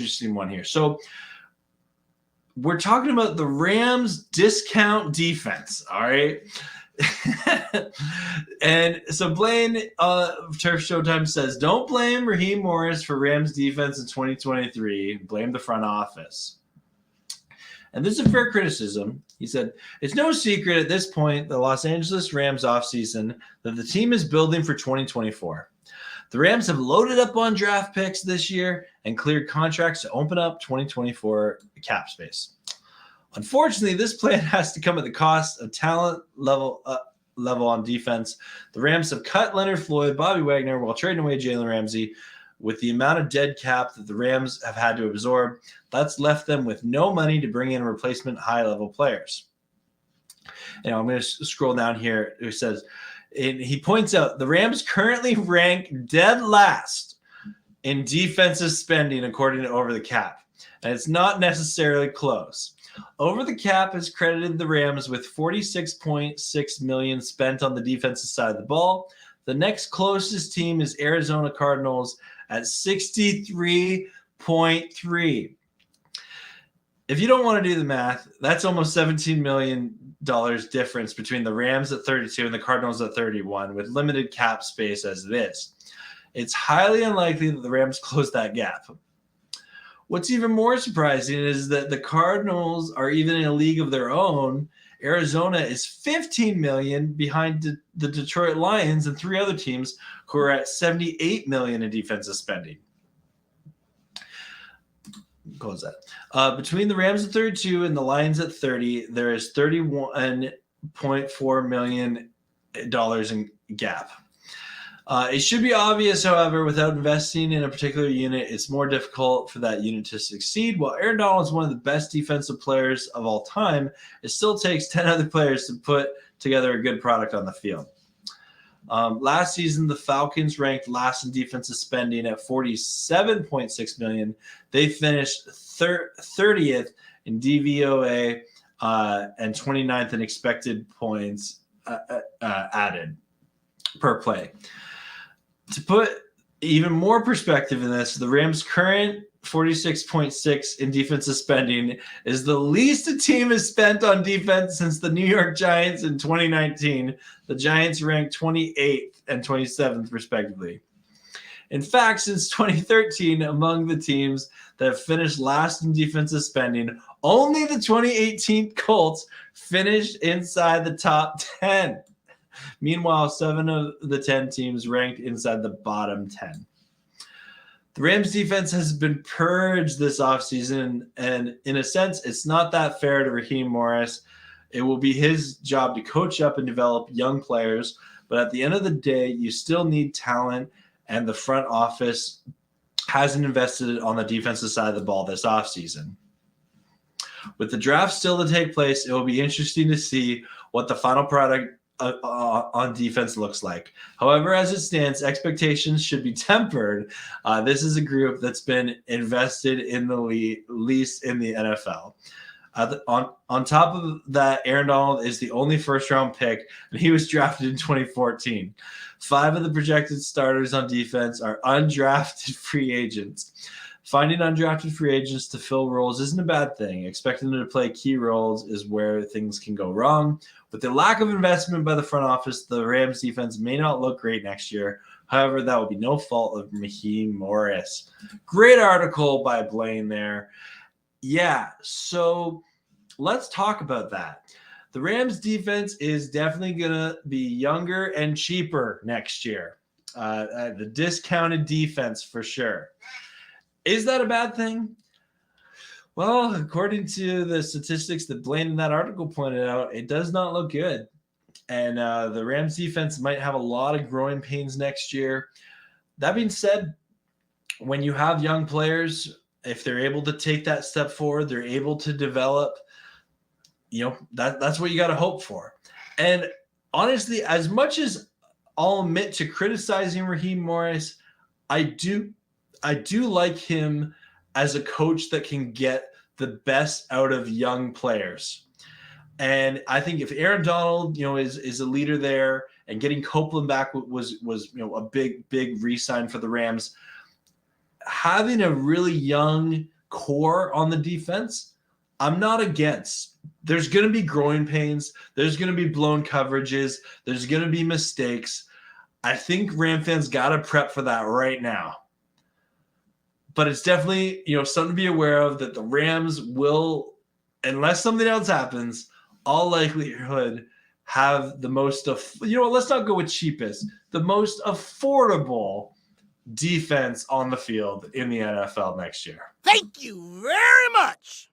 interesting one here. So we're talking about the Rams discount defense. All right. And so Blaine, Turf Showtime says, don't blame Raheem Morris for Rams defense in 2023. Blame the front office. And this is a fair criticism. He said, it's no secret at this point, the Los Angeles Rams offseason, that the team is building for 2024. The Rams have loaded up on draft picks this year and cleared contracts to open up 2024 cap space. Unfortunately, this plan has to come at the cost of talent level on defense. The Rams have cut Leonard Floyd, Bobby Wagner, while trading away Jalen Ramsey. With the amount of dead cap that the Rams have had to absorb, that's left them with no money to bring in replacement high-level players. I'm going to scroll down here. It says, he points out the Rams currently rank dead last in defensive spending according to Over the Cap, and it's not necessarily close. Over the Cap has credited the Rams with $46.6 million spent on the defensive side of the ball. The next closest team is Arizona Cardinals at $63.3. If you don't want to do the math, that's almost $17 million difference between the Rams at 32 and the Cardinals at 31, with limited cap space as it is. It's highly unlikely that the Rams close that gap. What's even more surprising is that the Cardinals are even in a league of their own. Arizona is $15 million behind the Detroit Lions and three other teams who are at $78 million in defensive spending. Close that. Between the Rams at 32 and the Lions at 30, there is $31.4 million in gap. It should be obvious, however, without investing in a particular unit, it's more difficult for that unit to succeed. While Aaron Donald is one of the best defensive players of all time, it still takes 10 other players to put together a good product on the field. Last season, the Falcons ranked last in defensive spending at $47.6 million. They finished 30th in DVOA and 29th in expected points added per play. To put even more perspective in this, the Rams' current 46.6 in defensive spending is the least a team has spent on defense since the New York Giants in 2019. The Giants ranked 28th and 27th, respectively. In fact, since 2013, among the teams that have finished last in defensive spending, only the 2018 Colts finished inside the top 10. Meanwhile, 7 of the 10 teams ranked inside the bottom 10. The Rams defense has been purged this offseason, and in a sense, it's not that fair to Raheem Morris. It will be his job to coach up and develop young players, but at the end of the day, you still need talent, and the front office hasn't invested on the defensive side of the ball this offseason. With the draft still to take place, it will be interesting to see what the final product on defense looks like. However, as it stands, expectations should be tempered. This is a group that's been invested in the least in the NFL. On top of that, Aaron Donald is the only first-round pick, and he was drafted in 2014. 5 of the projected starters on defense are undrafted free agents. Finding undrafted free agents to fill roles isn't a bad thing. Expecting them to play key roles is where things can go wrong. With the lack of investment by the front office, the Rams defense may not look great next year. However, that will be no fault of Raheem Morris. Great article by Blaine there. Yeah, so let's talk about that. The Rams defense is definitely going to be younger and cheaper next year. The discounted defense for sure. Is that a bad thing? Well, according to the statistics that Blaine in that article pointed out, it does not look good. And the Rams defense might have a lot of growing pains next year. That being said, when you have young players, if they're able to take that step forward, they're able to develop, that's what you got to hope for. And honestly, as much as I'll admit to criticizing Raheem Morris, I do like him as a coach that can get the best out of young players. And I think if Aaron Donald, is a leader there, and getting Copeland back was a big re-sign for the Rams. having a really young core on the defense, I'm not against. There's going to be growing pains. There's going to be blown coverages. There's going to be mistakes. I think Ram fans got to prep for that right now. But it's definitely, something to be aware of, that the Rams will, unless something else happens, all likelihood have the most let's not go with cheapest, the most affordable defense on the field in the NFL next year. Thank you very much.